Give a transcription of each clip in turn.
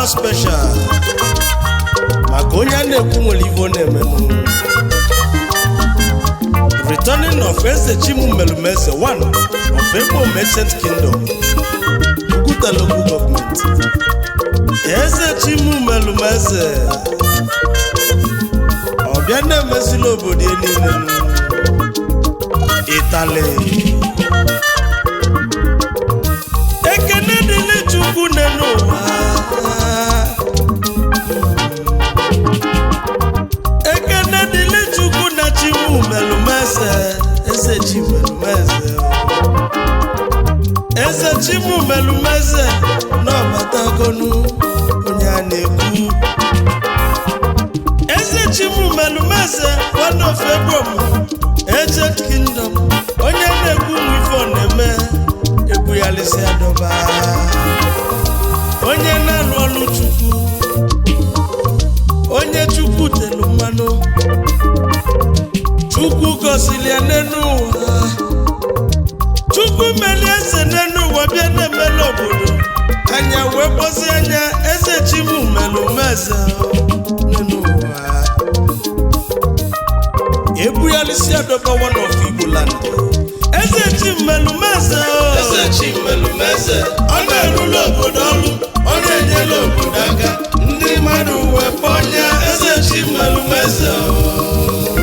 Special Magonya na-ekwu ivo na-emenu Returning of Eze Chimerem 1 of Ebo Merchant Kingdom Uguta Local Government Eze Chimerem ọbịa na-emezila obodo niile Italy Ekene dịle Chukwu n'ụwa Eze Chimerem n'ọbatagonu onye a na-ekwu Eze Chimerem 1 of Ebo Merchant Kingdom onye na-ekwu ife na-eme ebuyalisi adọba onye na-alụ ọlụ Chukwu onye Chukwu telu mmanụ Chukwu gosili ya n'enu ụwa Chukwu meli eze n'enu ụwa bịa na-emelu obodo anya wee kpọzi anya Eze Chimerem n'enu ụwa ebuyalisi adọba 1 of Igbo land Eze Chimerem ọ na-erule obodo ọlụ ọ na-enyela obodo aka ndị mmadụ wee kpọnya Eze Chimerem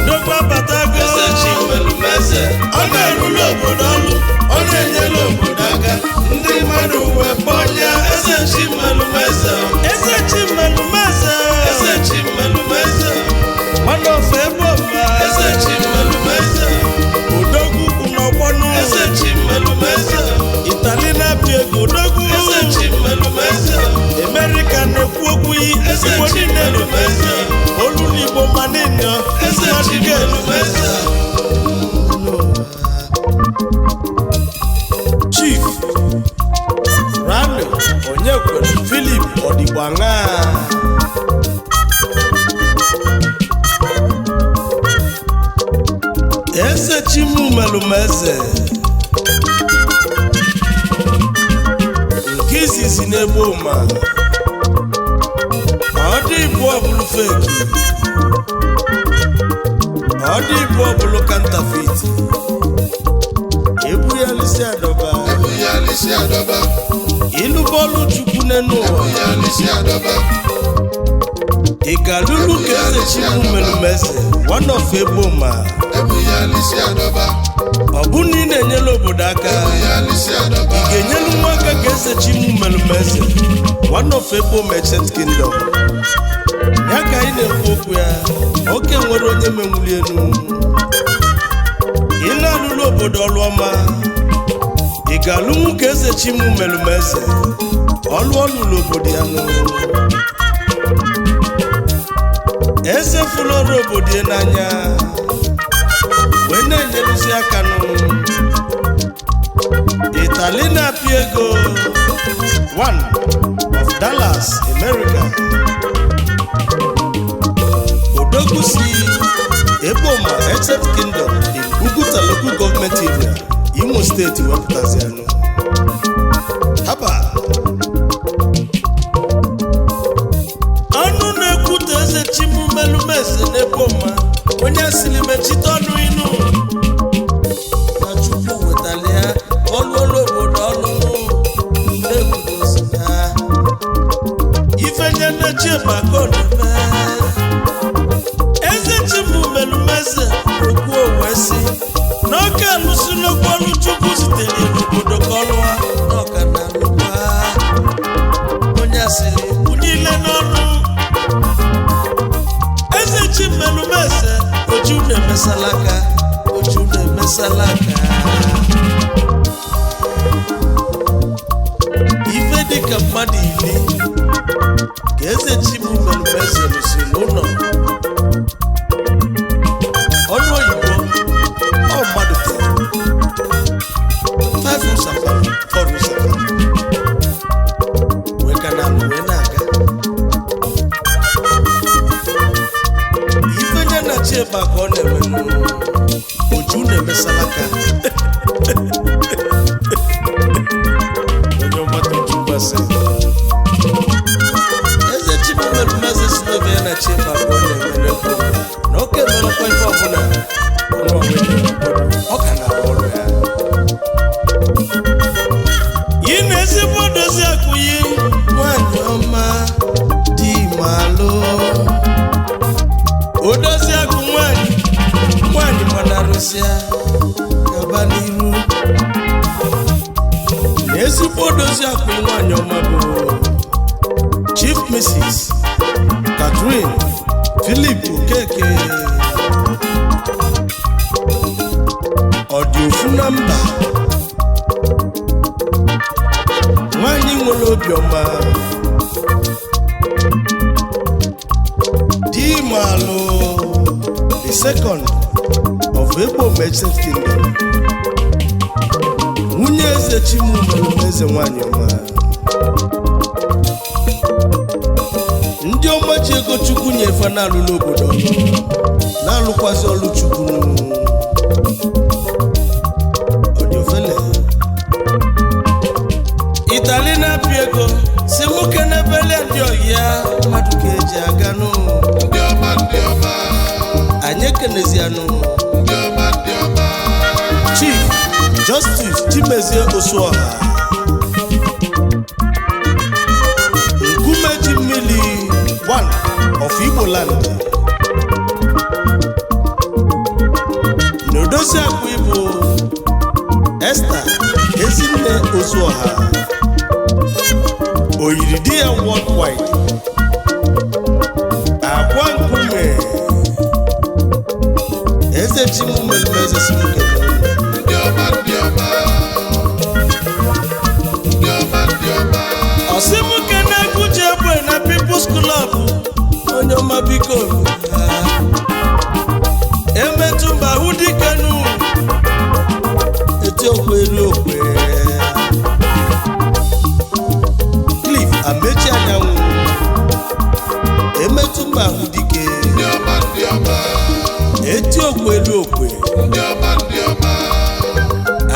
Dogba batago Eze Chimerem ọ na-erule obodo ọlụ ọ na-enyela obodo aka ndị mmadụ wee kpọnya Eze Chimerem Eze Chimerem 1 of Ebo Eze Chimerem Odogwu n'ọgbọnụ Eze Chimerem Italy na-apịa ego Odogwu Eze Chimerem America na-ekwu okwu Eze Chimerem olu n'Igbo manino Eze Chimerem Chief Rally Onyekwere Philip Odigbanga Eze Chimerem nke izizi n'ebe ụma ọ dị ibu ọbụlụ feki ọ dị ibu ọbụlụ counterfeit ebuyalisi adọba ilu bọọlụ Chukwu n'enu ụwa ị ga-alụlụ ka Eze Chimerem 1 of Ebo ma ọ bụ na ị na-enyela obodo aka ị ga-enyelu nwa aka ka Eze Chimerem 1 of Ebo Merchant Kingdom ya ka anyị na-ekwu okwu ya oke nwere onye menwuli elu ị na-alụlụ obodo ọlụ ọma ị ga-alụnwu ka Eze Chimerem ọlụ ọlụlụ obodo ya Eze fụlọrụ obodo ya n'anya wee na-enyeluzi aka Italy na-apịa ego 1 of Dallas, America Odogwu si Ebo Merchant Kingdom in Uguta Local Government Area Imo State wepụtazi anụ haba ọnụ na-ekwute Eze Chimerem n'Ebo onye asịrị mechite ọnụ inu na Chukwu wetara ya ọlụ obodo ọlụ na-ekwudozi ya ifenye nnechi maka oneme Eze Chimerem okwu owe si n'oke alụsị n'okwu ọlụ Chukwu zitere n'obodo ka ọlụwa na-emesalaka oju na-emesalaka ife dịka mmadụ iri ka eze Chimerem si n'ụlọ ọnụ oyibo ọ mmadụ tere 5 ụsapa 4 ụsapa wee ka na wee na-aga ife nye na chi ebe a ka ọ na-eme oju na-emesalaka Onyeoma Tochukwu eze Chimerem si n'obi ya na chi ebe a ka ọ na-eme na oke emelụkwa ife ọbụla ọ ka na-arụ ọrụ ya yi na-ezigbo dozi akụyi nwanyị ọma dị malụ odozi akụ nwanyị mana arụsịa gaba n'iru na ezigbo dozi akụ nwanyị ọma bụ Chief Mrs. Catherine Philip Okeke ọ dị ofu na mba nwanyị nwere obiọma di malụ the second of Igbo Merchant Kingdom nwunye eze Chimerem eze nwanyị ọma ndị ọma ji ego Chukwu nyefe na-alụ n'obodo na-alụkwazi ọlụ Chukwu ọdịofele Itali na-apị ego si nwoke n'ebele ndị ọhịa mmadụ ka eji aga nụ ndị ọma anyị ekenezianụ Chief Justice Chimezie Osuoha nkume ji mmiri 1 of Igbo land n'odozi akụ Igbo Esther Ezinne Osuoha oyiri di ya worldwide akwa nkume eze Chimerem eze simukele ọsịmuke na-egwuji egbe na People's Club Onyeoma biko emetụ mba hụ dikenu eti okwe elu okwe Cliff amechi anyanwụ emetụ mba hụ dike eti okwe elu okwe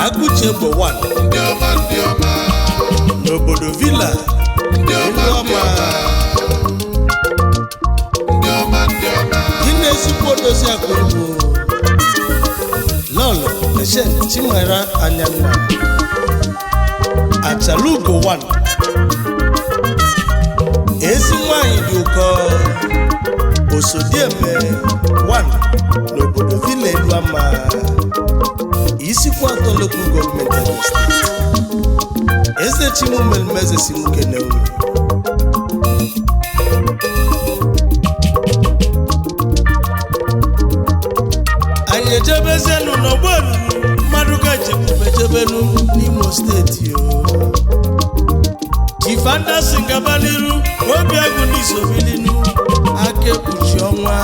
agụchi egbe 1 n'obodo Villa Onyeoma dị na-ezigbo dozi akụ Igbo lọlọ Patient Chimerem Anyanna Achalugo 1 ezi nwanyị dị ụkọ Osodieme 1 n'obodo Villa Onyeoma isikwa atọ local gọọmenti steeti eze Chimerem eze si nwoke na unu anyị ejebezienu n'ọgbọ olulu mmadụ ga-ejebenu n'Imo steeti Chief Anderson gaba n'iru obi agụ n'isobilinu aka ekpuchi ọnwa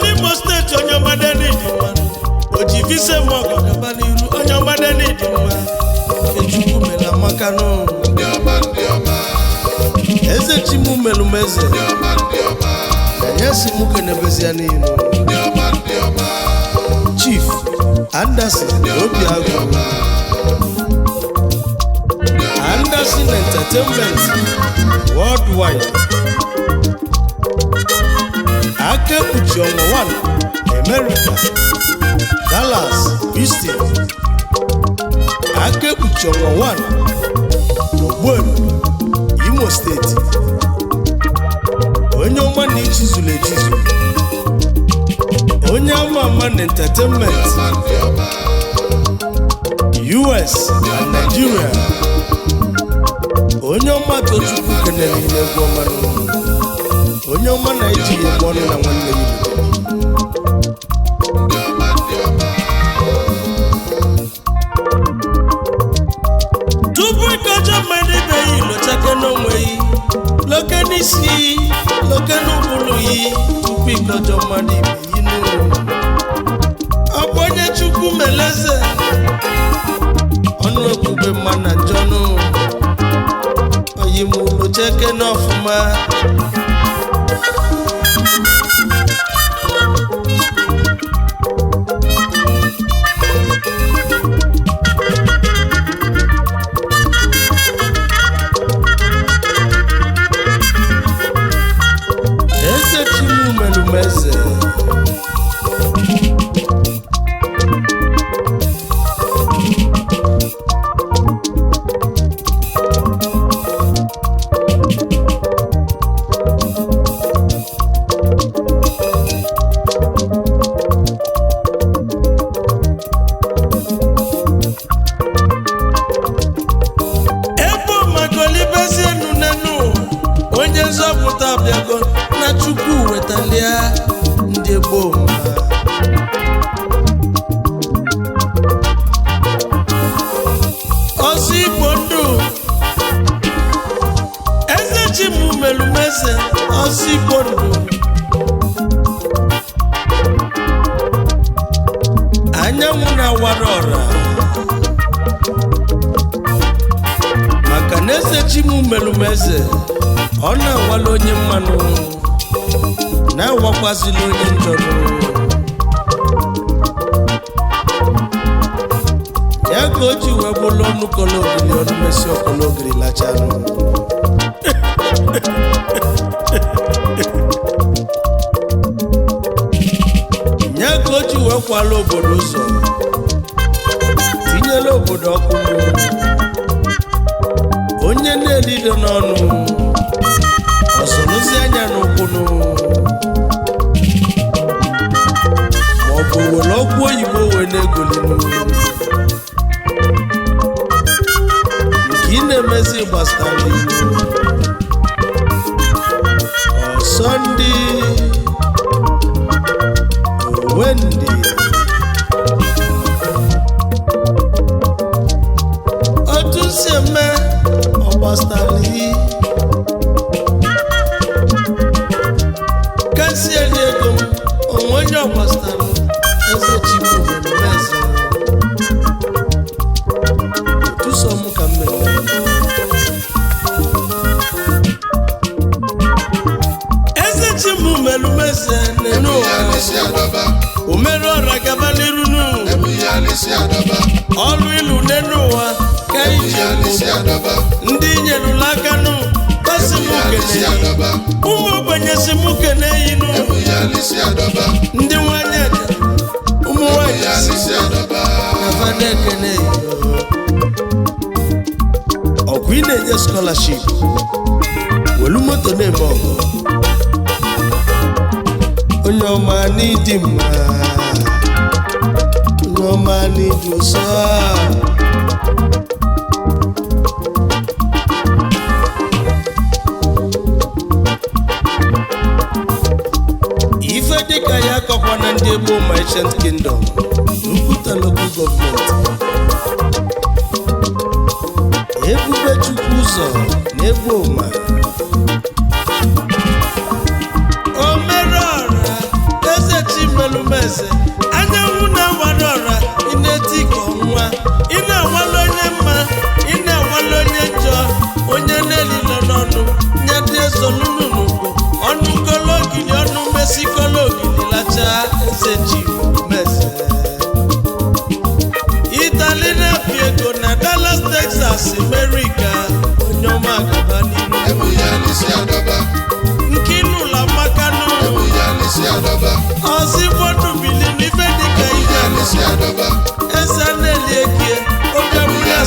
n'Imo steeti Onyeoma dị mmanụ oji vise mọgọ gaba n'iru Onyeoma dị mma Chukwu mere amaka nụ eze Chimerem eze anyasi muke nebezi ya n'ilu Chief Anderson obi agụ Anderson Entertainment Worldwide aka ekpuchi ọnwa 1 America Dallas Houston aka ekpuchi ọnwa 1 n'Ogbuelu Imo steeti onye ọma na ichizulu echizu onye ama na entertainment US and Nigeria onye ọma Tochukwu kenere ile egwu ọma onye ọma na iji ya eme ọnụ na nwanne ya tupu ịkọjọ mmadụ ibe ya ilochake n'onwe ya loke n'isi loke n'ụbụrụ ya tupu ịkọjọ mmadụ ibe ya n'ụlọ ọ bụ onye Chukwu meleze ọnụ ekwube mma na njọnụ oyi m lochake n'ọfụma Nnamani onye nzọpụta bịago na Chukwu wetalia ndị gboo ọsọ Igbo ndụ eze Chimerem ọsọ Igbo ndụ anyanwụ na-awara ọra maka na eze Chimerem ọ na-awala onye mmanụ na-awakwazila onye njọrụ ya ka o ji wee bụlụ ọnụ kologiri ọnụ mesi ọkologiri lachanụ ya ka o ji wee kwala obodo ụzọ tinyela obodo ọkụ onye na-erido n'ọnụ ọsọlụzi anya n'ụkwụnụ maọbụ were ọgwụ oyibo wee na-egolinu nke ị na-emezi gbasara ọsọ ndị owe ndị otu si eme ọgbasara kasi eli ego onwe onye ọgbasara eze Chimerem tụsọ m ka mmemme eze Chimerem n'elu ụwa o mere ọra gaba n'iru ọrụ ilu n'elu ụwa ka iji ndị nyerula aka nụ ụmụ ogbenye si m kene yinu ndị nwanyị aja ụmụ nwanyị na fada ekene ọkwa ị na-enye scholarship welu moto na-eme ọgụ onye ọma n'ịdị mma onye ọma n'ịdị ụsọ dịka ya akọkwa na ndị Igbo Merchant Kingdom Nkwuta Local Government Ebube Chukwu ụzọ na Egboma o mere ọra eze Chimerem anyanwụ na-awara ọra ị na-eti ka ọnwa ị na-awala onye mma ị na-awala onye njọ onye na-elilo n'ọnụ nye dị ezolunu ọnụ kologili ọnụ mesi kologili lacha eze Chimerem Italy na-epi ego na Dallas, Texas, America onye ọma gaba n'iru nke ịnụla makanụ ọzigbo ndubili n'ife dịka ihe eze na-eli ekie oge mụya